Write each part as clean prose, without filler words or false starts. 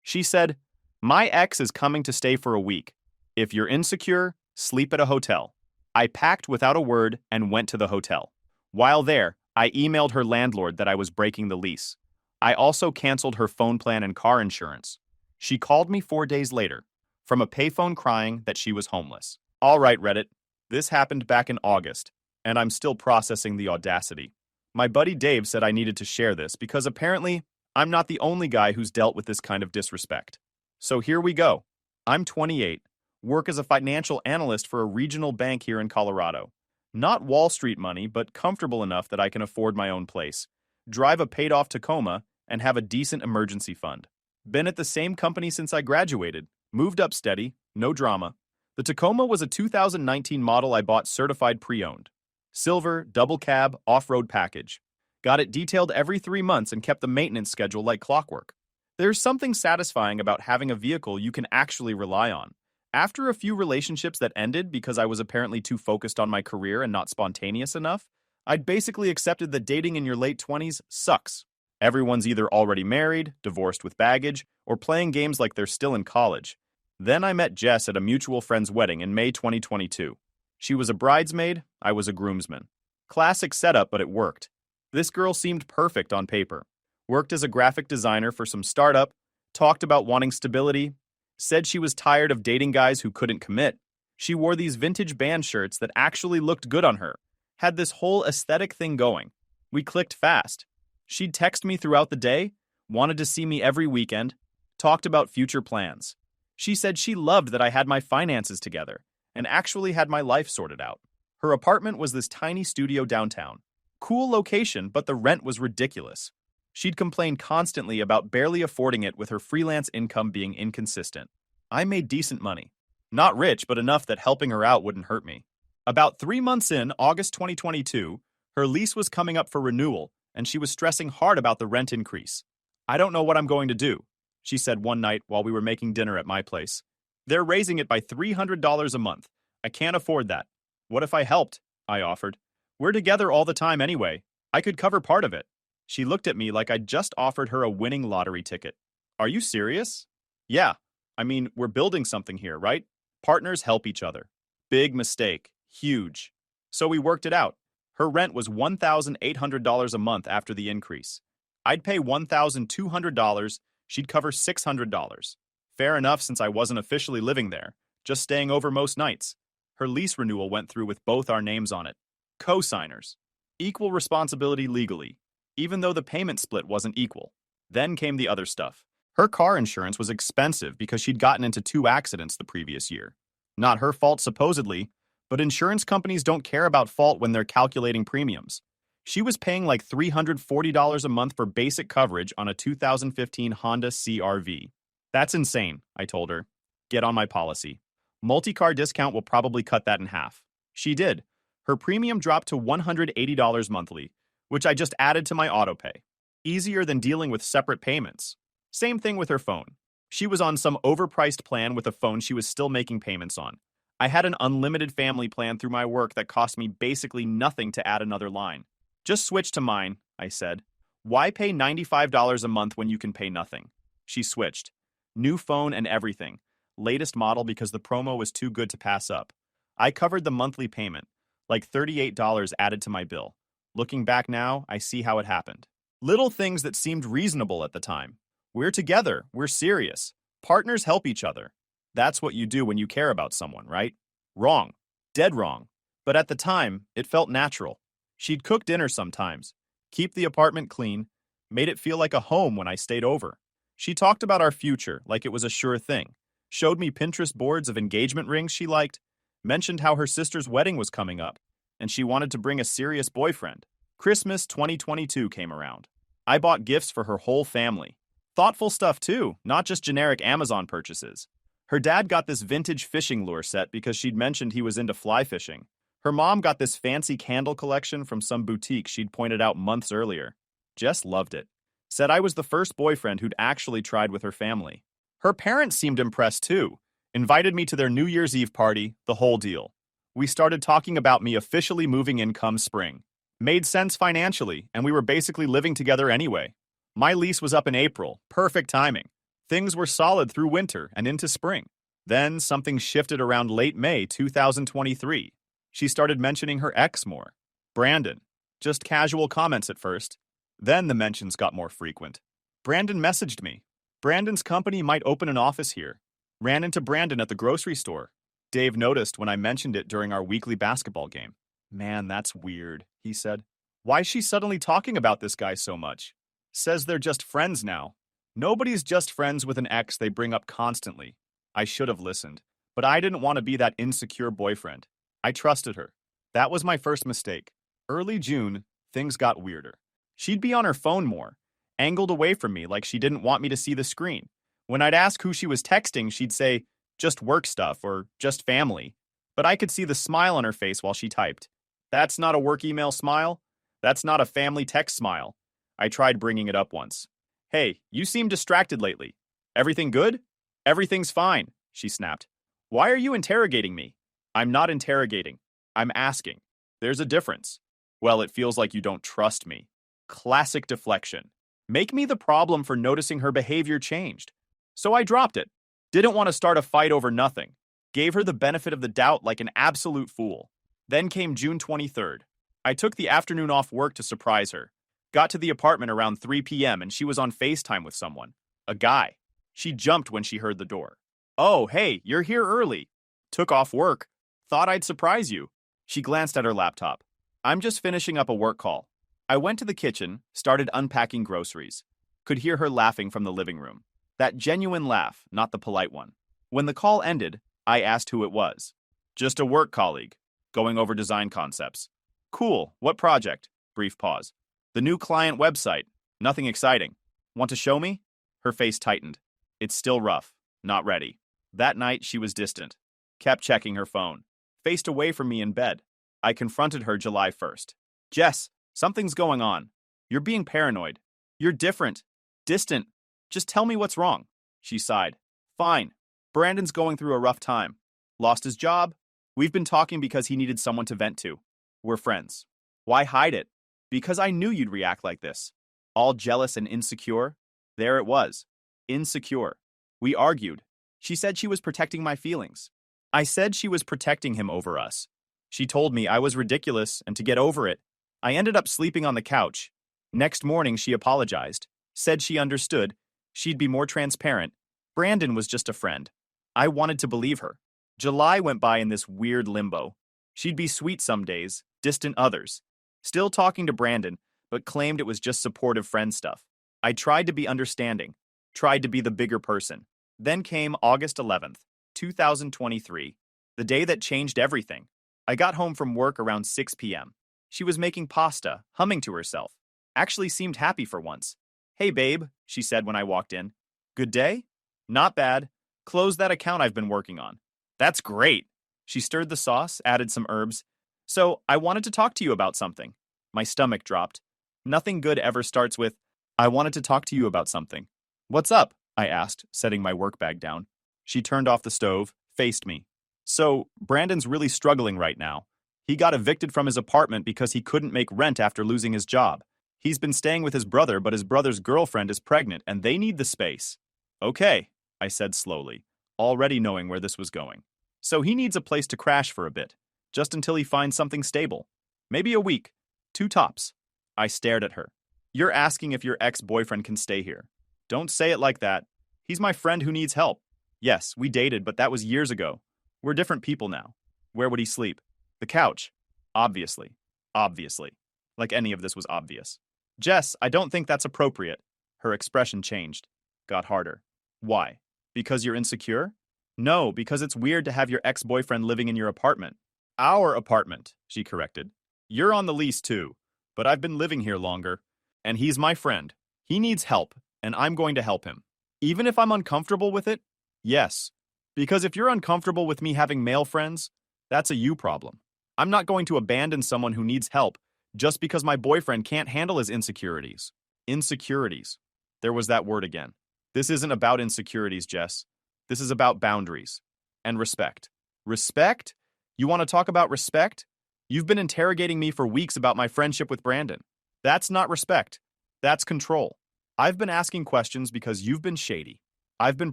She said, "My ex is coming to stay for a week. If you're insecure, sleep at a hotel." I packed without a word and went to the hotel. While there, I emailed her landlord that I was breaking the lease. I also canceled her phone plan and car insurance. She called me 4 days later, from a payphone crying that she was homeless. All right, Reddit. This happened back in August, and I'm still processing the audacity. My buddy Dave said I needed to share this because apparently I'm not the only guy who's dealt with this kind of disrespect. So here we go. I'm 28, work as a financial analyst for a regional bank here in Colorado. Not Wall Street money, but comfortable enough that I can afford my own place, drive a paid-off Tacoma, and have a decent emergency fund. Been at the same company since I graduated, moved up steady, no drama. The Tacoma was a 2019 model I bought certified pre-owned. Silver, double cab, off-road package. Got it detailed every 3 months and kept the maintenance schedule like clockwork. There's something satisfying about having a vehicle you can actually rely on. After a few relationships that ended because I was apparently too focused on my career and not spontaneous enough, I'd basically accepted that dating in your late 20s sucks. Everyone's either already married, divorced with baggage, or playing games like they're still in college. Then I met Jess at a mutual friend's wedding in May 2022. She was a bridesmaid, I was a groomsman. Classic setup, but it worked. This girl seemed perfect on paper. Worked as a graphic designer for some startup, talked about wanting stability, said she was tired of dating guys who couldn't commit. She wore these vintage band shirts that actually looked good on her. Had this whole aesthetic thing going. We clicked fast. She'd text me throughout the day, wanted to see me every weekend, talked about future plans. She said she loved that I had my finances together and actually had my life sorted out. Her apartment was this tiny studio downtown. Cool location, but the rent was ridiculous. She'd complain constantly about barely affording it with her freelance income being inconsistent. I made decent money. Not rich, but enough that helping her out wouldn't hurt me. About 3 months in, August 2022, her lease was coming up for renewal, and she was stressing hard about the rent increase. "I don't know what I'm going to do," she said one night while we were making dinner at my place. "They're raising it by $300 a month. I can't afford that." "What if I helped?" I offered. "We're together all the time anyway. I could cover part of it." She looked at me like I'd just offered her a winning lottery ticket. "Are you serious?" "Yeah. I mean, we're building something here, right? Partners help each other." Big mistake. Huge. So we worked it out. Her rent was $1,800 a month after the increase. I'd pay $1,200, she'd cover $600. Fair enough since I wasn't officially living there, just staying over most nights. Her lease renewal went through with both our names on it. Co-signers. Equal responsibility legally, even though the payment split wasn't equal. Then came the other stuff. Her car insurance was expensive because she'd gotten into 2 accidents the previous year. Not her fault supposedly, but insurance companies don't care about fault when they're calculating premiums. She was paying like $340 a month for basic coverage on a 2015 Honda CR-V. "That's insane," I told her. "Get on my policy. Multi-car discount will probably cut that in half." She did. Her premium dropped to $180 monthly, which I just added to my autopay. Easier than dealing with separate payments. Same thing with her phone. She was on some overpriced plan with a phone she was still making payments on. I had an unlimited family plan through my work that cost me basically nothing to add another line. "Just switch to mine," I said. "Why pay $95 a month when you can pay nothing?" She switched. New phone and everything. Latest model because the promo was too good to pass up. I covered the monthly payment, like $38 added to my bill. Looking back now, I see how it happened. Little things that seemed reasonable at the time. We're together. We're serious. Partners help each other. That's what you do when you care about someone, right? Wrong. Dead wrong. But at the time, it felt natural. She'd cook dinner sometimes, keep the apartment clean, made it feel like a home when I stayed over. She talked about our future like it was a sure thing, showed me Pinterest boards of engagement rings she liked, mentioned how her sister's wedding was coming up, and she wanted to bring a serious boyfriend. Christmas 2022 came around. I bought gifts for her whole family. Thoughtful stuff too, not just generic Amazon purchases. Her dad got this vintage fishing lure set because she'd mentioned he was into fly fishing. Her mom got this fancy candle collection from some boutique she'd pointed out months earlier. Jess loved it. Said I was the first boyfriend who'd actually tried with her family. Her parents seemed impressed too. Invited me to their New Year's Eve party, the whole deal. We started talking about me officially moving in come spring. Made sense financially, and we were basically living together anyway. My lease was up in April, perfect timing. Things were solid through winter and into spring. Then something shifted around late May 2023. She started mentioning her ex more. Brandon. Just casual comments at first. Then the mentions got more frequent. Brandon messaged me. Brandon's company might open an office here. Ran into Brandon at the grocery store. Dave noticed when I mentioned it during our weekly basketball game. Man, that's weird, he said. Why's she suddenly talking about this guy so much? Says they're just friends now. Nobody's just friends with an ex they bring up constantly. I should have listened, but I didn't want to be that insecure boyfriend. I trusted her. That was my first mistake. Early June, things got weirder. She'd be on her phone more, angled away from me like she didn't want me to see the screen. When I'd ask who she was texting, she'd say, just work stuff or just family. But I could see the smile on her face while she typed. That's not a work email smile. That's not a family text smile. I tried bringing it up once. Hey, you seem distracted lately. Everything good? Everything's fine, she snapped. Why are you interrogating me? I'm not interrogating. I'm asking. There's a difference. Well, it feels like you don't trust me. Classic deflection. Make me the problem for noticing her behavior changed. So I dropped it. Didn't want to start a fight over nothing. Gave her the benefit of the doubt like an absolute fool. Then came June 23rd. I took the afternoon off work to surprise her. Got to the apartment around 3 p.m. and she was on FaceTime with someone. A guy. She jumped when she heard the door. Oh, hey, you're here early. Took off work. Thought I'd surprise you. She glanced at her laptop. I'm just finishing up a work call. I went to the kitchen, started unpacking groceries. Could hear her laughing from the living room. That genuine laugh, not the polite one. When the call ended, I asked who it was. Just a work colleague. Going over design concepts. Cool. What project? Brief pause. The new client website. Nothing exciting. Want to show me? Her face tightened. It's still rough. Not ready. That night, she was distant. Kept checking her phone. Faced away from me in bed. I confronted her July 1st. Jess, something's going on. You're being paranoid. You're different. Distant. Just tell me what's wrong. She sighed. Fine. Brandon's going through a rough time. Lost his job. We've been talking because he needed someone to vent to. We're friends. Why hide it? Because I knew you'd react like this. All jealous and insecure. There it was. Insecure. We argued. She said she was protecting my feelings. I said she was protecting him over us. She told me I was ridiculous and to get over it. I ended up sleeping on the couch. Next morning, she apologized. Said she understood. She'd be more transparent. Brandon was just a friend. I wanted to believe her. July went by in this weird limbo. She'd be sweet some days, distant others. Still talking to Brandon, but claimed it was just supportive friend stuff. I tried to be understanding. Tried to be the bigger person. Then came August 11th, 2023, the day that changed everything. I got home from work around 6 p.m. She was making pasta, humming to herself. Actually seemed happy for once. Hey, babe, she said when I walked in. Good day? Not bad. Close that account I've been working on. That's great. She stirred the sauce, added some herbs. So, I wanted to talk to you about something. My stomach dropped. Nothing good ever starts with, I wanted to talk to you about something. What's up? I asked, setting my work bag down. She turned off the stove, faced me. So, Brandon's really struggling right now. He got evicted from his apartment because he couldn't make rent after losing his job. He's been staying with his brother, but his brother's girlfriend is pregnant and they need the space. Okay, I said slowly, already knowing where this was going. So he needs a place to crash for a bit, just until he finds something stable. Maybe a week, 2 tops. I stared at her. You're asking if your ex-boyfriend can stay here. Don't say it like that. He's my friend who needs help. Yes, we dated, but that was years ago. We're different people now. Where would he sleep? The couch. Obviously. Obviously. Like any of this was obvious. Jess, I don't think that's appropriate. Her expression changed. Got harder. Why? Because you're insecure? No, because it's weird to have your ex-boyfriend living in your apartment. Our apartment, she corrected. You're on the lease too, but I've been living here longer. And he's my friend. He needs help, and I'm going to help him. Even if I'm uncomfortable with it? Yes. Because if you're uncomfortable with me having male friends, that's a you problem. I'm not going to abandon someone who needs help just because my boyfriend can't handle his insecurities. Insecurities. There was that word again. This isn't about insecurities, Jess. This is about boundaries. And respect. Respect? You want to talk about respect? You've been interrogating me for weeks about my friendship with Brandon. That's not respect. That's control. I've been asking questions because you've been shady. I've been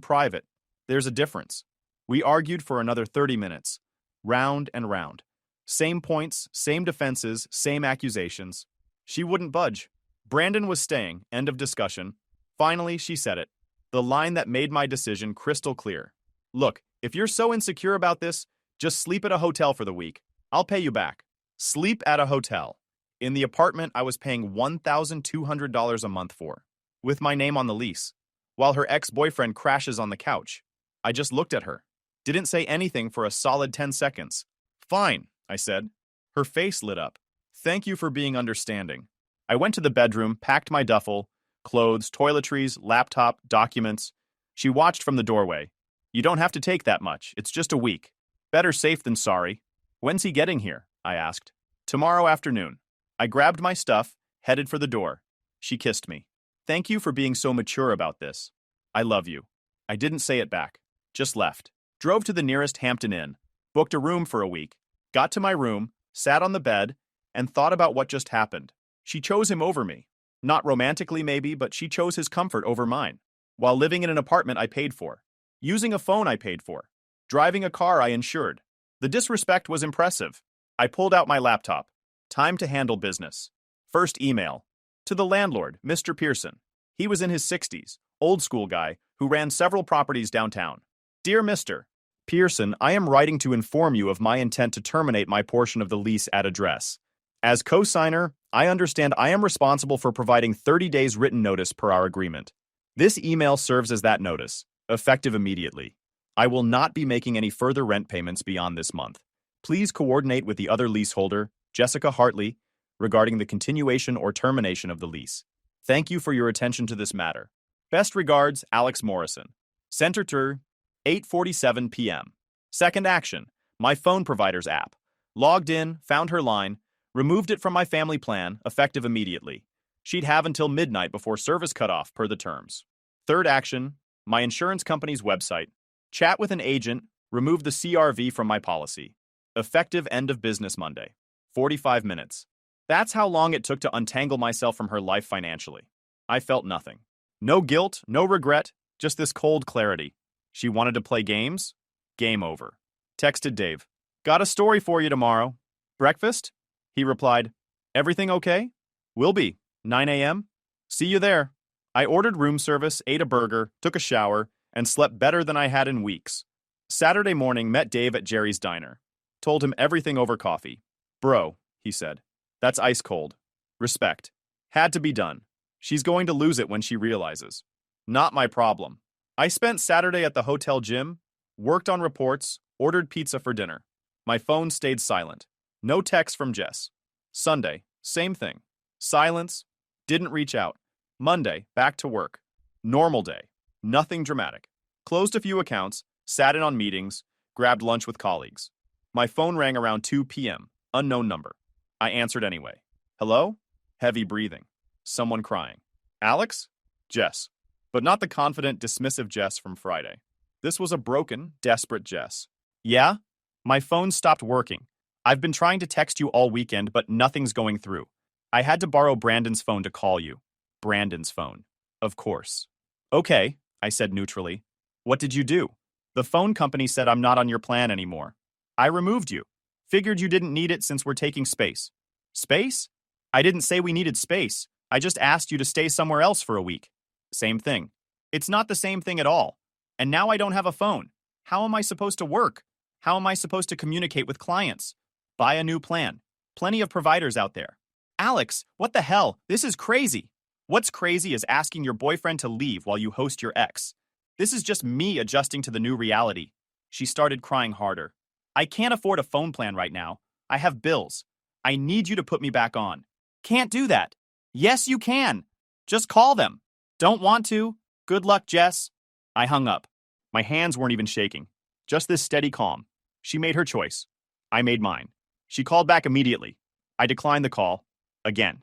private. There's a difference. We argued for another 30 minutes. Round and round. Same points, same defenses, same accusations. She wouldn't budge. Brandon was staying. End of discussion. Finally, she said it. The line that made my decision crystal clear. Look, if you're so insecure about this, just sleep at a hotel for the week. I'll pay you back. Sleep at a hotel. In the apartment I was paying $1,200 a month for, with my name on the lease, while her ex-boyfriend crashes on the couch. I just looked at her. Didn't say anything for a solid 10 seconds. Fine, I said. Her face lit up. Thank you for being understanding. I went to the bedroom, packed my duffel, clothes, toiletries, laptop, documents. She watched from the doorway. You don't have to take that much. It's just a week. Better safe than sorry. When's he getting here? I asked. Tomorrow afternoon. I grabbed my stuff, headed for the door. She kissed me. Thank you for being so mature about this. I love you. I didn't say it back. Just left. Drove to the nearest Hampton Inn. Booked a room for a week. Got to my room, sat on the bed, and thought about what just happened. She chose him over me. Not romantically maybe, but she chose his comfort over mine. While living in an apartment I paid for. Using a phone I paid for. Driving a car I insured. The disrespect was impressive. I pulled out my laptop. Time to handle business. First email. To the landlord, Mr. Pearson. He was in his 60s, old school guy, who ran several properties downtown. Dear Mr. Pearson, I am writing to inform you of my intent to terminate my portion of the lease at address. As co-signer, I understand I am responsible for providing 30 days written notice per our agreement. This email serves as that notice, effective immediately. I will not be making any further rent payments beyond this month. Please coordinate with the other leaseholder, Jessica Hartley, regarding the continuation or termination of the lease. Thank you for your attention to this matter. Best regards, Alex Morrison. Center to 8:47 p.m. Second action, my phone provider's app. Logged in, found her line, removed it from my family plan, effective immediately. She'd have until midnight before service cutoff per the terms. Third action, my insurance company's website. Chat with an agent, remove the CRV from my policy. Effective end of business Monday. 45 minutes. That's how long it took to untangle myself from her life financially. I felt nothing. No guilt, no regret, just this cold clarity. She wanted to play games? Game over. Texted Dave. Got a story for you tomorrow. Breakfast? He replied, everything okay? Will be. 9 a.m.? See you there. I ordered room service, ate a burger, took a shower, and slept better than I had in weeks. Saturday morning, met Dave at Jerry's Diner. Told him everything over coffee. Bro, he said. That's ice cold. Respect. Had to be done. She's going to lose it when she realizes. Not my problem. I spent Saturday at the hotel gym, worked on reports, ordered pizza for dinner. My phone stayed silent. No text from Jess. Sunday, same thing. Silence. Didn't reach out. Monday, back to work. Normal day. Nothing dramatic. Closed a few accounts, sat in on meetings, grabbed lunch with colleagues. My phone rang around 2 p.m. Unknown number. I answered anyway. Hello? Heavy breathing. Someone crying. Alex? Jess. But not the confident, dismissive Jess from Friday. This was a broken, desperate Jess. Yeah? My phone stopped working. I've been trying to text you all weekend, but nothing's going through. I had to borrow Brandon's phone to call you. Brandon's phone. Of course. Okay, I said neutrally. What did you do? The phone company said I'm not on your plan anymore. I removed you. Figured you didn't need it since we're taking space. Space? I didn't say we needed space. I just asked you to stay somewhere else for a week. Same thing. It's not the same thing at all. And now I don't have a phone. How am I supposed to work? How am I supposed to communicate with clients? Buy a new plan. Plenty of providers out there. Alex, what the hell? This is crazy. What's crazy is asking your boyfriend to leave while you host your ex. This is just me adjusting to the new reality. She started crying harder. I can't afford a phone plan right now. I have bills. I need you to put me back on. Can't do that. Yes, you can. Just call them. Don't want to? Good luck, Jess. I hung up. My hands weren't even shaking. Just this steady calm. She made her choice. I made mine. She called back immediately. I declined the call. Again.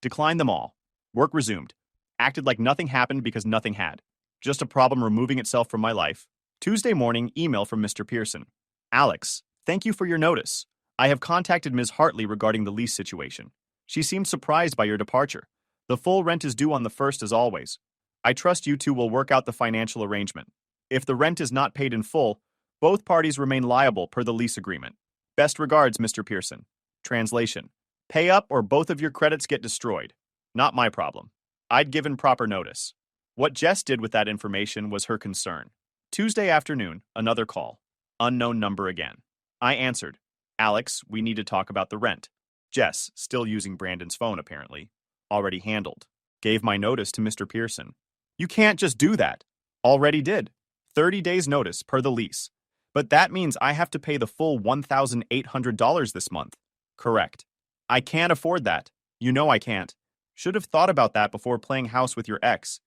Declined them all. Work resumed. Acted like nothing happened because nothing had. Just a problem removing itself from my life. Tuesday morning, email from Mr. Pearson. Alex, thank you for your notice. I have contacted Ms. Hartley regarding the lease situation. She seemed surprised by your departure. The full rent is due on the 1st as always. I trust you two will work out the financial arrangement. If the rent is not paid in full, both parties remain liable per the lease agreement. Best regards, Mr. Pearson. Translation: pay up or both of your credits get destroyed. Not my problem. I'd given proper notice. What Jess did with that information was her concern. Tuesday afternoon, another call. Unknown number again. I answered. Alex, we need to talk about the rent. Jess, still using Brandon's phone apparently. Already handled. Gave my notice to Mr. Pearson. You can't just do that. Already did. 30 days notice per the lease. But that means I have to pay the full $1,800 this month. Correct. I can't afford that. You know I can't. Should have thought about that before playing house with your ex.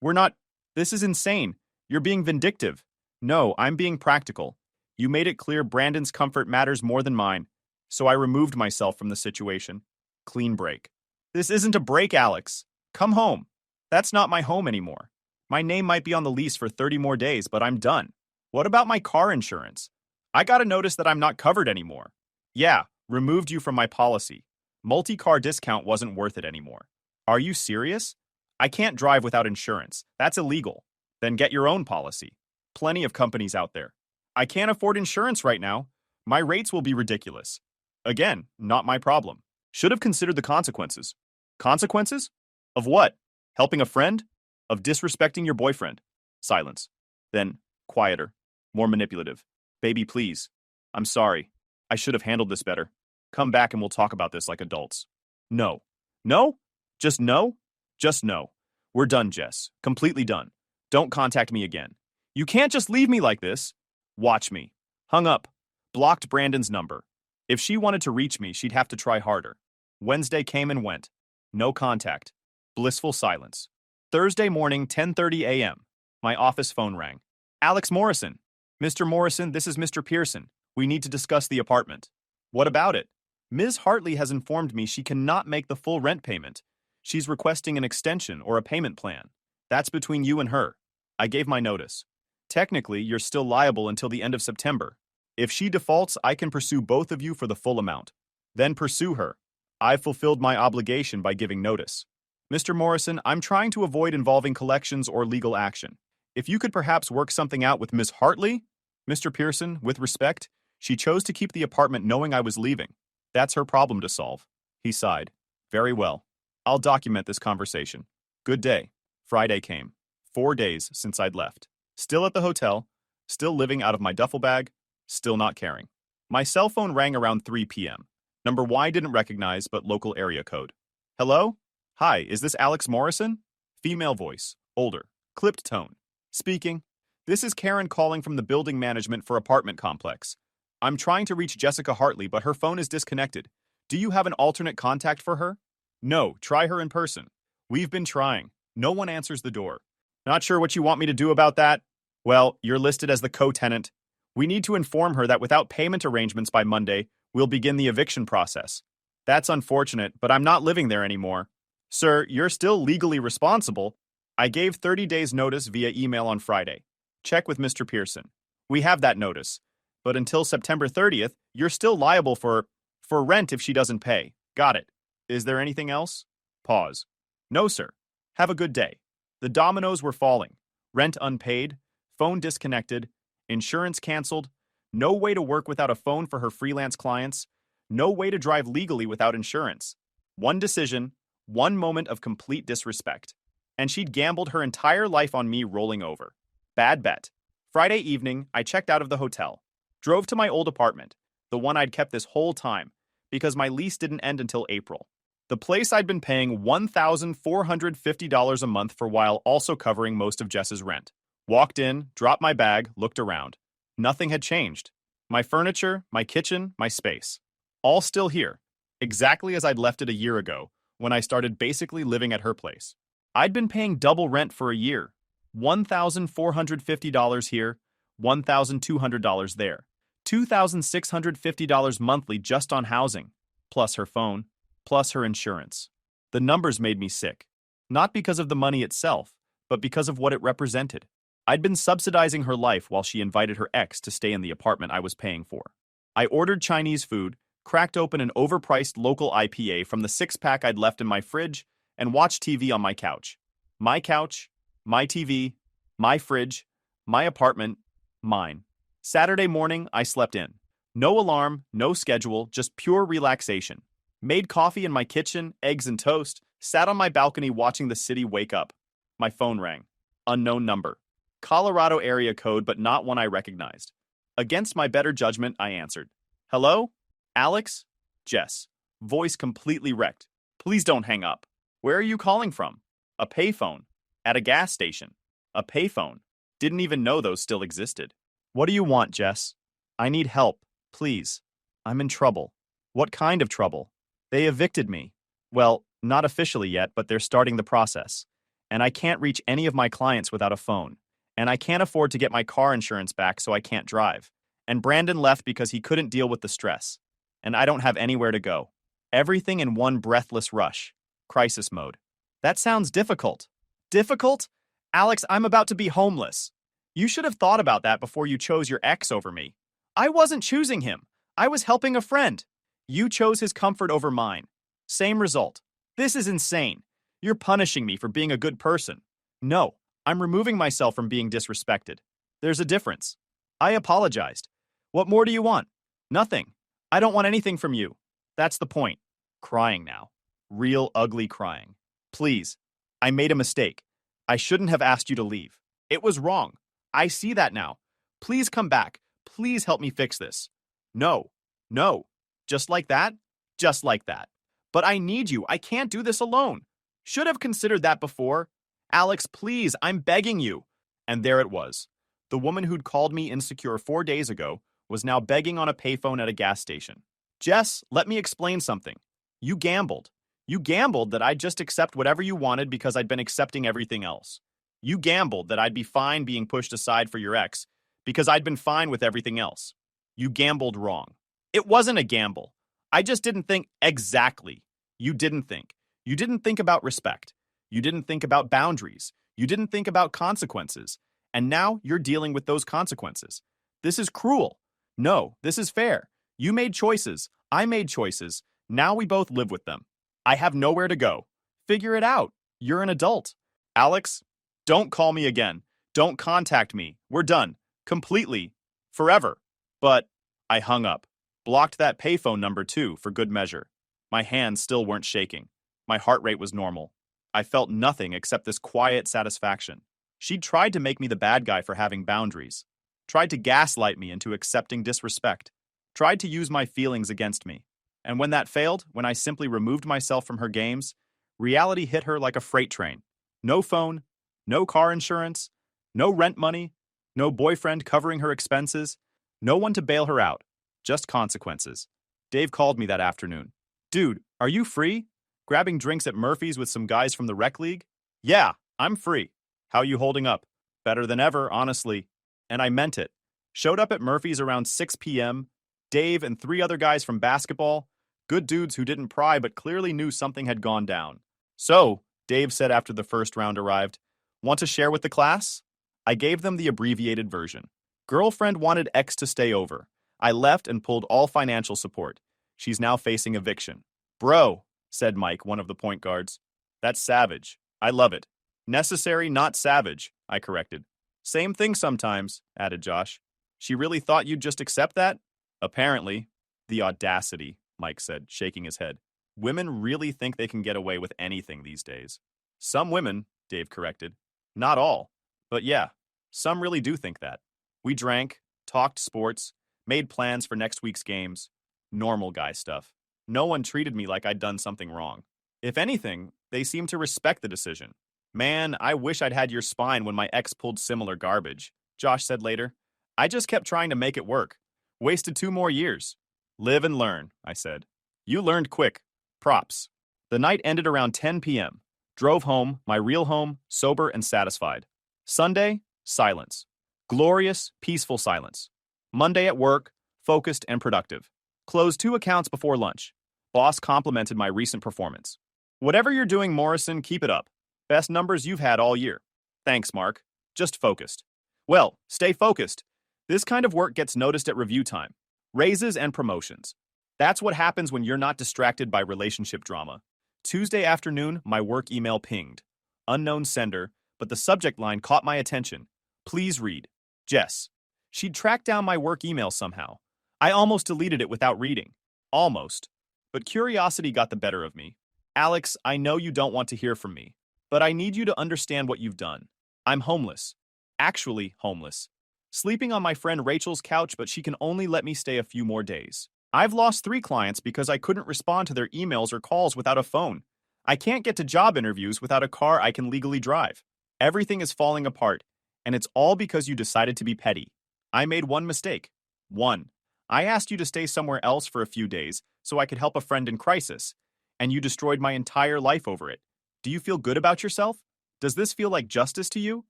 We're not, this is insane. You're being vindictive. No, I'm being practical. You made it clear Brandon's comfort matters more than mine. So I removed myself from the situation. Clean break. This isn't a break, Alex. Come home. That's not my home anymore. My name might be on the lease for 30 more days, but I'm done. What about my car insurance? I got a notice that I'm not covered anymore. Yeah, removed you from my policy. Multi-car discount wasn't worth it anymore. Are you serious? I can't drive without insurance. That's illegal. Then get your own policy. Plenty of companies out there. I can't afford insurance right now. My rates will be ridiculous. Again, not my problem. Should have considered the consequences. Consequences? Of what? Helping a friend? Of disrespecting your boyfriend? Silence. Then, quieter. More manipulative. Baby, please. I'm sorry. I should have handled this better. Come back and we'll talk about this like adults. No. No? Just no? Just no. We're done, Jess. Completely done. Don't contact me again. You can't just leave me like this. Watch me. Hung up. Blocked Brandon's number. If she wanted to reach me, she'd have to try harder. Wednesday came and went. No contact. Blissful silence. Thursday morning, 10:30 a.m. My office phone rang. Alex Morrison. Mr. Morrison, this is Mr. Pearson. We need to discuss the apartment. What about it? Ms. Hartley has informed me she cannot make the full rent payment. She's requesting an extension or a payment plan. That's between you and her. I gave my notice. Technically, you're still liable until the end of September. If she defaults, I can pursue both of you for the full amount. Then pursue her. I've fulfilled my obligation by giving notice. Mr. Morrison, I'm trying to avoid involving collections or legal action. If you could perhaps work something out with Ms. Hartley? Mr. Pearson, with respect, she chose to keep the apartment knowing I was leaving. That's her problem to solve. He sighed. Very well. I'll document this conversation. Good day. Friday came. 4 days since I'd left. Still at the hotel, still living out of my duffel bag, still not caring. My cell phone rang around 3 p.m. Number Y didn't recognize, but local area code. Hello? Hi, is this Alex Morrison? Female voice, older, clipped tone. Speaking. This is Karen calling from the building management for apartment complex. I'm trying to reach Jessica Hartley, but her phone is disconnected. Do you have an alternate contact for her? No, try her in person. We've been trying. No one answers the door. Not sure what you want me to do about that? Well, you're listed as the co-tenant. We need to inform her that without payment arrangements by Monday, we'll begin the eviction process. That's unfortunate, but I'm not living there anymore. Sir, you're still legally responsible. I gave 30 days notice via email on Friday. Check with Mr. Pearson. We have that notice. But until September 30th, you're still liable for rent if she doesn't pay. Got it. Is there anything else? Pause. No, sir. Have a good day. The dominoes were falling. Rent unpaid, phone disconnected, insurance canceled, no way to work without a phone for her freelance clients, no way to drive legally without insurance. One decision, one moment of complete disrespect. And she'd gambled her entire life on me rolling over. Bad bet. Friday evening, I checked out of the hotel. Drove to my old apartment, the one I'd kept this whole time, because my lease didn't end until April. The place I'd been paying $1,450 a month for while also covering most of Jess's rent. Walked in, dropped my bag, looked around. Nothing had changed. My furniture, my kitchen, my space. All still here, exactly as I'd left it a year ago, when I started basically living at her place. I'd been paying double rent for a year. $1,450 here, $1,200 there. $2,650 monthly just on housing, plus her phone, plus her insurance. The numbers made me sick. Not because of the money itself, but because of what it represented. I'd been subsidizing her life while she invited her ex to stay in the apartment I was paying for. I ordered Chinese food, cracked open an overpriced local IPA from the 6-pack I'd left in my fridge, and watched TV on my couch. My couch, my TV, my fridge, my apartment, mine. Saturday morning, I slept in. No alarm, no schedule, just pure relaxation. Made coffee in my kitchen, eggs and toast, sat on my balcony watching the city wake up. My phone rang. Unknown number. Colorado area code, but not one I recognized. Against my better judgment, I answered. Hello? Alex? Jess. Voice completely wrecked. Please don't hang up. Where are you calling from? A payphone. At a gas station. A payphone. Didn't even know those still existed. What do you want, Jess? I need help, please. I'm in trouble. What kind of trouble? They evicted me. Well, not officially yet, but they're starting the process. And I can't reach any of my clients without a phone. And I can't afford to get my car insurance back, so I can't drive. And Brandon left because he couldn't deal with the stress. And I don't have anywhere to go. Everything in one breathless rush. Crisis mode. That sounds difficult. Difficult? Alex, I'm about to be homeless. You should have thought about that before you chose your ex over me. I wasn't choosing him. I was helping a friend. You chose his comfort over mine. Same result. This is insane. You're punishing me for being a good person. No, I'm removing myself from being disrespected. There's a difference. I apologized. What more do you want? Nothing. I don't want anything from you. That's the point. Crying now. Real ugly crying. Please. I made a mistake. I shouldn't have asked you to leave. It was wrong. I see that now. Please come back. Please help me fix this. No. No. Just like that? Just like that. But I need you. I can't do this alone. Should have considered that before. Alex, please, I'm begging you. And there it was. The woman who'd called me insecure 4 days ago was now begging on a payphone at a gas station. Jess, let me explain something. You gambled. You gambled that I'd just accept whatever you wanted because I'd been accepting everything else. You gambled that I'd be fine being pushed aside for your ex because I'd been fine with everything else. You gambled wrong. It wasn't a gamble. I just didn't think exactly. You didn't think. You didn't think about respect. You didn't think about boundaries. You didn't think about consequences. And now you're dealing with those consequences. This is cruel. No, this is fair. You made choices. I made choices. Now we both live with them. I have nowhere to go. Figure it out. You're an adult. Alex, don't call me again. Don't contact me. We're done. Completely. Forever. But I hung up. Blocked that payphone number too, for good measure. My hands still weren't shaking. My heart rate was normal. I felt nothing except this quiet satisfaction. She'd tried to make me the bad guy for having boundaries. Tried to gaslight me into accepting disrespect. Tried to use my feelings against me. And when that failed, when I simply removed myself from her games, reality hit her like a freight train. No phone, no car insurance, no rent money, no boyfriend covering her expenses, no one to bail her out, just consequences. Dave called me that afternoon. Dude, are you free? Grabbing drinks at Murphy's with some guys from the rec league? Yeah, I'm free. How you holding up? Better than ever, honestly. And I meant it. Showed up at Murphy's around 6 p.m. Dave and 3 other guys from basketball. Good dudes who didn't pry but clearly knew something had gone down. So, Dave said after the first round arrived, want to share with the class? I gave them the abbreviated version. Girlfriend wanted ex to stay over. I left and pulled all financial support. She's now facing eviction. Bro, said Mike, one of the point guards. That's savage. I love it. Necessary, not savage, I corrected. Same thing sometimes, added Josh. She really thought you'd just accept that? Apparently. The audacity, Mike said, shaking his head. Women really think they can get away with anything these days. Some women, Dave corrected. Not all. But yeah, some really do think that. We drank, talked sports, made plans for next week's games. Normal guy stuff. No one treated me like I'd done something wrong. If anything, they seemed to respect the decision. Man, I wish I'd had your spine when my ex pulled similar garbage, Josh said later. I just kept trying to make it work. Wasted 2 more years. Live and learn, I said. You learned quick. Props. The night ended around 10 p.m. Drove home, my real home, sober and satisfied. Sunday, silence. Glorious, peaceful silence. Monday at work, focused and productive. Closed 2 accounts before lunch. Boss complimented my recent performance. Whatever you're doing, Morrison, keep it up. Best numbers you've had all year. Thanks, Mark. Just focused. Well, stay focused. This kind of work gets noticed at review time. Raises and promotions. That's what happens when you're not distracted by relationship drama. Tuesday afternoon, my work email pinged. Unknown sender, but the subject line caught my attention. Please read. Jess. She'd tracked down my work email somehow. I almost deleted it without reading. Almost. But curiosity got the better of me. Alex, I know you don't want to hear from me, but I need you to understand what you've done. I'm homeless. Actually homeless. Sleeping on my friend Rachel's couch, but she can only let me stay a few more days. I've lost 3 clients because I couldn't respond to their emails or calls without a phone. I can't get to job interviews without a car I can legally drive. Everything is falling apart, and it's all because you decided to be petty. I made one mistake. One. I asked you to stay somewhere else for a few days so I could help a friend in crisis, and you destroyed my entire life over it. Do you feel good about yourself? Does this feel like justice to you?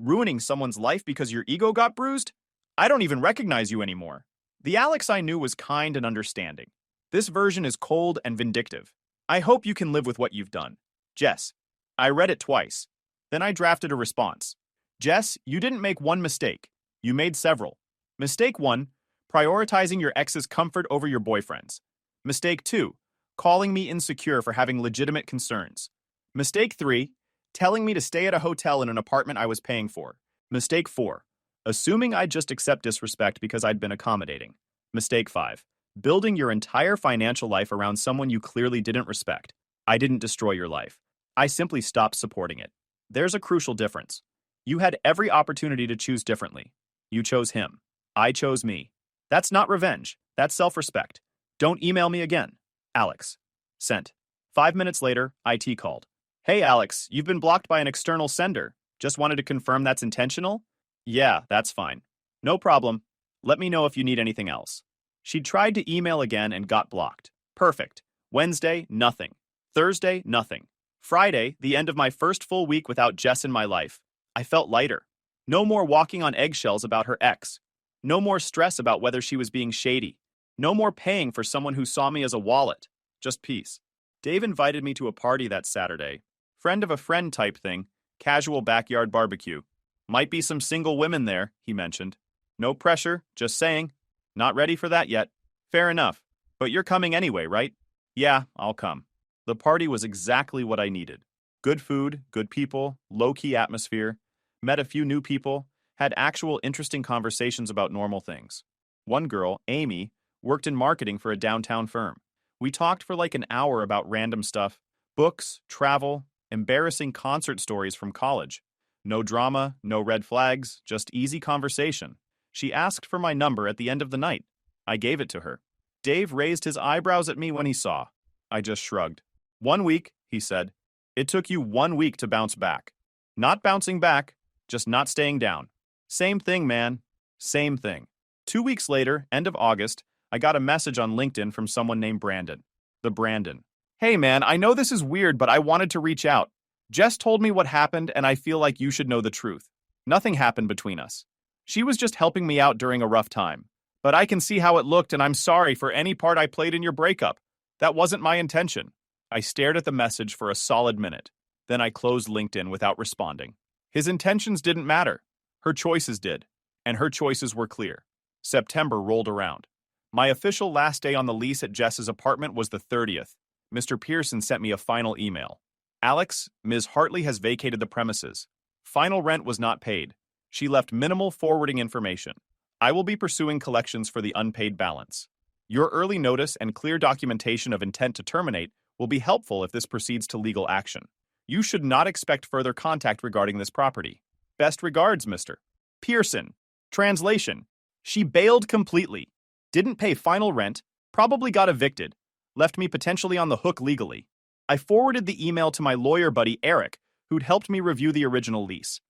Ruining someone's life because your ego got bruised? I don't even recognize you anymore. The Alex I knew was kind and understanding. This version is cold and vindictive. I hope you can live with what you've done. Jess. I read it twice. Then I drafted a response. Jess, you didn't make one mistake. You made several. Mistake 1, prioritizing your ex's comfort over your boyfriend's. Mistake 2, calling me insecure for having legitimate concerns. Mistake 3, telling me to stay at a hotel in an apartment I was paying for. Mistake 4, assuming I'd just accept disrespect because I'd been accommodating. Mistake 5, building your entire financial life around someone you clearly didn't respect. I didn't destroy your life. I simply stopped supporting it. There's a crucial difference. You had every opportunity to choose differently. You chose him. I chose me. That's not revenge. That's self-respect. Don't email me again. Alex. Sent. 5 minutes later, IT called. Hey Alex, you've been blocked by an external sender. Just wanted to confirm that's intentional? Yeah, that's fine. No problem. Let me know if you need anything else. She tried to email again and got blocked. Perfect. Wednesday, nothing. Thursday, nothing. Friday, the end of my first full week without Jess in my life. I felt lighter. No more walking on eggshells about her ex. No more stress about whether she was being shady. No more paying for someone who saw me as a wallet. Just peace. Dave invited me to a party that Saturday. Friend of a friend type thing. Casual backyard barbecue. Might be some single women there, he mentioned. No pressure, just saying. Not ready for that yet. Fair enough. But you're coming anyway, right? Yeah, I'll come. The party was exactly what I needed. Good food, good people, low-key atmosphere. Met a few new people, had actual interesting conversations about normal things. One girl, Amy, worked in marketing for a downtown firm. We talked for like an hour about random stuff, books, travel, embarrassing concert stories from college. No drama, no red flags, just easy conversation. She asked for my number at the end of the night. I gave it to her. Dave raised his eyebrows at me when he saw. I just shrugged. 1 week, he said. It took you 1 week to bounce back. Not bouncing back, just not staying down. Same thing, man. Same thing. 2 weeks later, end of August, I got a message on LinkedIn from someone named Brandon. The Brandon. Hey man, I know this is weird, but I wanted to reach out. Jess told me what happened, and I feel like you should know the truth. Nothing happened between us. She was just helping me out during a rough time. But I can see how it looked, and I'm sorry for any part I played in your breakup. That wasn't my intention. I stared at the message for a solid minute. Then I closed LinkedIn without responding. His intentions didn't matter. Her choices did. And her choices were clear. September rolled around. My official last day on the lease at Jess's apartment was the 30th. Mr. Pearson sent me a final email. Alex, Ms. Hartley has vacated the premises. Final rent was not paid. She left minimal forwarding information. I will be pursuing collections for the unpaid balance. Your early notice and clear documentation of intent to terminate will be helpful if this proceeds to legal action. You should not expect further contact regarding this property. Best regards, Mr. Pearson. Translation. She bailed completely. Didn't pay final rent, probably got evicted, left me potentially on the hook legally. I forwarded the email to my lawyer buddy Eric, who'd helped me review the original lease.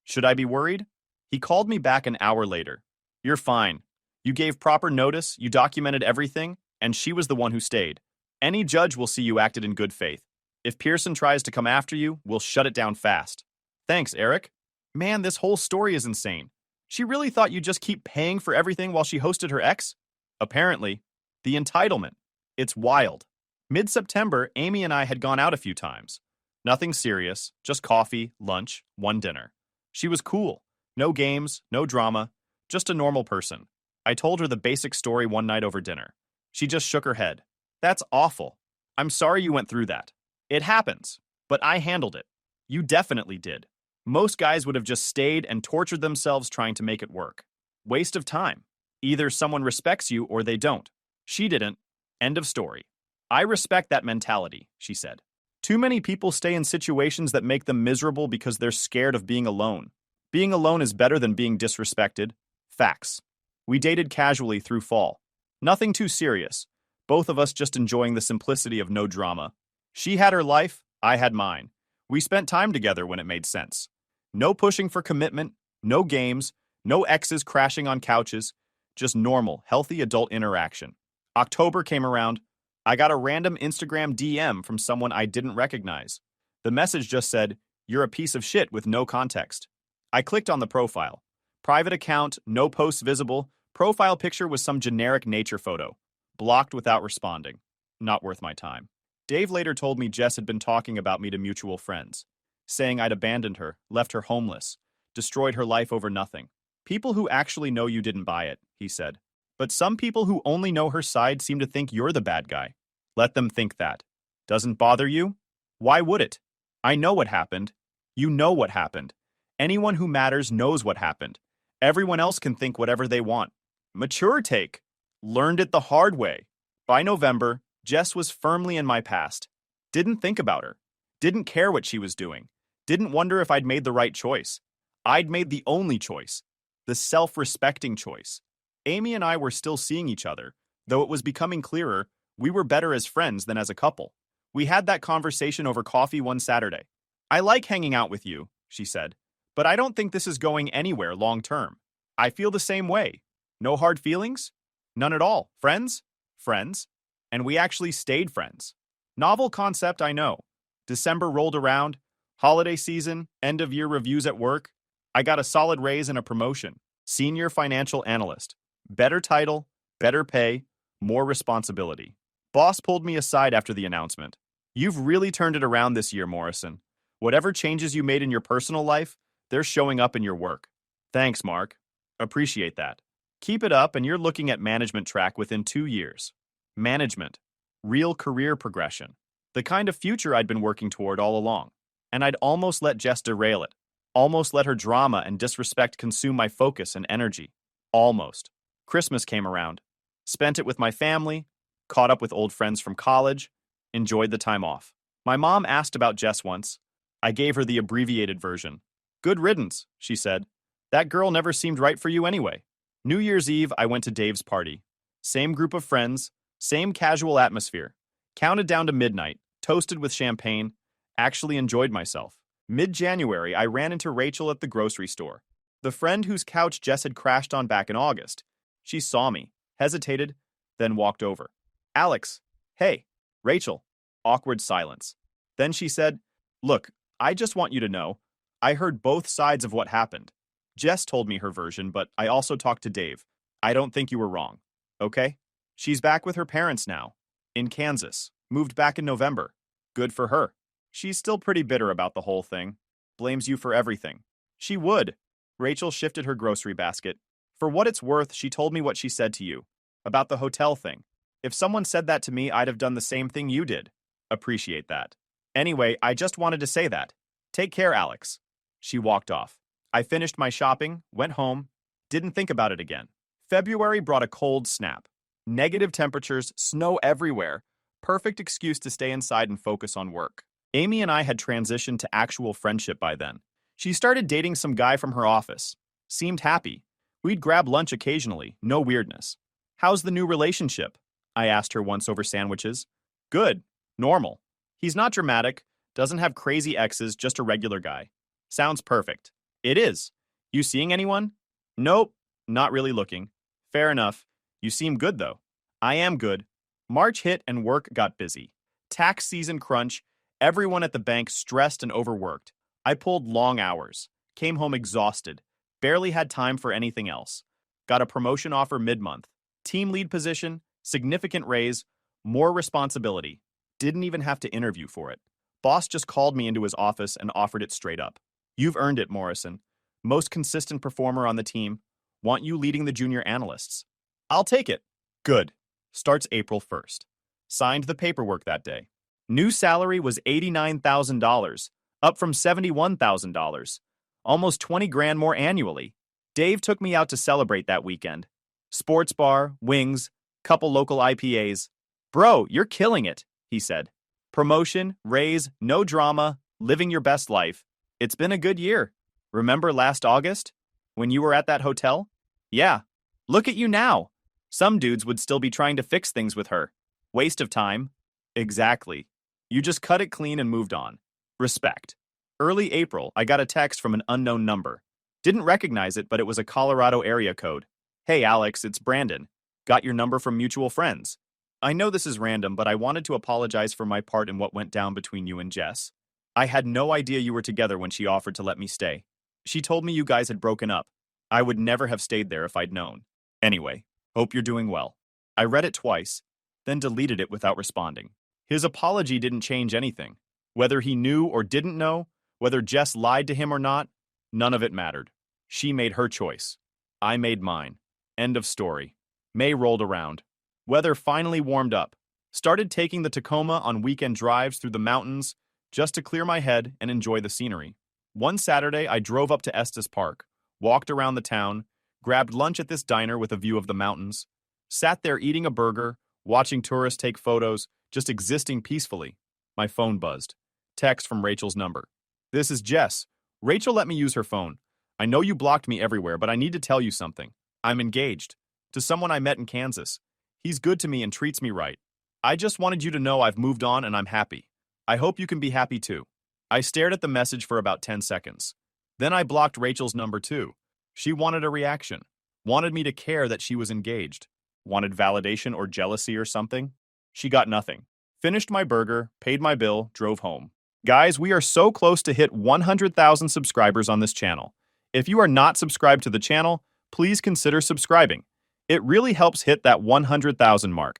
Should I be worried? He called me back an hour later. You're fine. You gave proper notice, you documented everything, and she was the one who stayed. Any judge will see you acted in good faith. If Pearson tries to come after you, we'll shut it down fast. Thanks, Eric. Man, this whole story is insane. She really thought you'd just keep paying for everything while she hosted her ex? Apparently. The entitlement. It's wild. Mid-September, Amy and I had gone out a few times. Nothing serious, just coffee, lunch, one dinner. She was cool. No games, no drama, just a normal person. I told her the basic story one night over dinner. She just shook her head. That's awful. I'm sorry you went through that. It happens, but I handled it. You definitely did. Most guys would have just stayed and tortured themselves trying to make it work. Waste of time. Either someone respects you or they don't. She didn't. End of story. I respect that mentality, she said. Too many people stay in situations that make them miserable because they're scared of being alone. Being alone is better than being disrespected. Facts. We dated casually through fall. Nothing too serious. Both of us just enjoying the simplicity of no drama. She had her life, I had mine. We spent time together when it made sense. No pushing for commitment, no games, no exes crashing on couches, just normal, healthy adult interaction. October came around. I got a random Instagram DM from someone I didn't recognize. The message just said, "You're a piece of shit," with no context. I clicked on the profile. Private account, no posts visible. Profile picture was some generic nature photo. Blocked without responding. Not worth my time. Dave later told me Jess had been talking about me to mutual friends, saying I'd abandoned her, left her homeless, destroyed her life over nothing. People who actually know you didn't buy it, he said. But some people who only know her side seem to think you're the bad guy. Let them think that. Doesn't bother you? Why would it? I know what happened. You know what happened. Anyone who matters knows what happened. Everyone else can think whatever they want. Mature take. Learned it the hard way. By November, Jess was firmly in my past. Didn't think about her. Didn't care what she was doing. Didn't wonder if I'd made the right choice. I'd made the only choice. The self-respecting choice. Amy and I were still seeing each other, though it was becoming clearer we were better as friends than as a couple. We had that conversation over coffee one Saturday. I like hanging out with you, she said, but I don't think this is going anywhere long term. I feel the same way. No hard feelings? None at all. Friends? Friends. And we actually stayed friends. Novel concept, I know. December rolled around, holiday season, end of year reviews at work. I got a solid raise and a promotion. Senior financial analyst. Better title, better pay, more responsibility. Boss pulled me aside after the announcement. You've really turned it around this year, Morrison. Whatever changes you made in your personal life, they're showing up in your work. Thanks, Mark. Appreciate that. Keep it up and you're looking at management track within 2 years. Management. Real career progression. The kind of future I'd been working toward all along. And I'd almost let Jess derail it. Almost let her drama and disrespect consume my focus and energy. Almost. Christmas came around. Spent it with my family, caught up with old friends from college, enjoyed the time off. My mom asked about Jess once. I gave her the abbreviated version. Good riddance, she said. That girl never seemed right for you anyway. New Year's Eve, I went to Dave's party. Same group of friends, same casual atmosphere. Counted down to midnight, toasted with champagne, actually enjoyed myself. Mid-January, I ran into Rachel at the grocery store. The friend whose couch Jess had crashed on back in August. She saw me, hesitated, then walked over. Alex, hey, Rachel. Awkward silence. Then she said, look, I just want you to know, I heard both sides of what happened. Jess told me her version, but I also talked to Dave. I don't think you were wrong. Okay? She's back with her parents now. In Kansas. Moved back in November. Good for her. She's still pretty bitter about the whole thing. Blames you for everything. She would. Rachel shifted her grocery basket. For what it's worth, she told me what she said to you. About the hotel thing. If someone said that to me, I'd have done the same thing you did. Appreciate that. Anyway, I just wanted to say that. Take care, Alex. She walked off. I finished my shopping, went home, didn't think about it again. February brought a cold snap. Negative temperatures, snow everywhere. Perfect excuse to stay inside and focus on work. Amy and I had transitioned to actual friendship by then. She started dating some guy from her office. Seemed happy. We'd grab lunch occasionally, no weirdness. How's the new relationship? I asked her once over sandwiches. Good. Normal. He's not dramatic, doesn't have crazy exes, just a regular guy. Sounds perfect. It is. You seeing anyone? Nope. Not really looking. Fair enough. You seem good, though. I am good. March hit and work got busy. Tax season crunch, everyone at the bank stressed and overworked. I pulled long hours, came home exhausted, barely had time for anything else. Got a promotion offer mid-month. Team lead position, significant raise, more responsibility. Didn't even have to interview for it. Boss just called me into his office and offered it straight up. You've earned it, Morrison. Most consistent performer on the team. Want you leading the junior analysts. I'll take it. Good. Starts April 1st. Signed the paperwork that day. New salary was $89,000. up from $71,000. Almost 20 grand more annually. Dave took me out to celebrate that weekend. Sports bar, wings, couple local IPAs. Bro, you're killing it, he said. Promotion, raise, no drama, living your best life. It's been a good year. Remember last August? When you were at that hotel? Yeah. Look at you now. Some dudes would still be trying to fix things with her. Waste of time. Exactly. You just cut it clean and moved on. Respect. Early April, I got a text from an unknown number. Didn't recognize it, but it was a Colorado area code. Hey Alex, it's Brandon. Got your number from mutual friends. I know this is random, but I wanted to apologize for my part in what went down between you and Jess. I had no idea you were together when she offered to let me stay. She told me you guys had broken up. I would never have stayed there if I'd known. Anyway, hope you're doing well. I read it twice, then deleted it without responding. His apology didn't change anything. Whether he knew or didn't know, whether Jess lied to him or not, none of it mattered. She made her choice. I made mine. End of story. May rolled around. Weather finally warmed up. Started taking the Tacoma on weekend drives through the mountains just to clear my head and enjoy the scenery. One Saturday, I drove up to Estes Park, walked around the town, grabbed lunch at this diner with a view of the mountains, sat there eating a burger, watching tourists take photos, just existing peacefully. My phone buzzed. Text from Rachel's number. This is Jess. Rachel let me use her phone. I know you blocked me everywhere, but I need to tell you something. I'm engaged. To someone I met in Kansas. He's good to me and treats me right. I just wanted you to know I've moved on and I'm happy. I hope you can be happy too. I stared at the message for about 10 seconds. Then I blocked Rachel's number too. She wanted a reaction. Wanted me to care that she was engaged. Wanted validation or jealousy or something. She got nothing. Finished my burger, paid my bill, drove home. Guys, we are so close to hit 100,000 subscribers on this channel. If you are not subscribed to the channel, please consider subscribing. It really helps hit that 100,000 mark.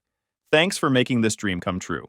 Thanks for making this dream come true.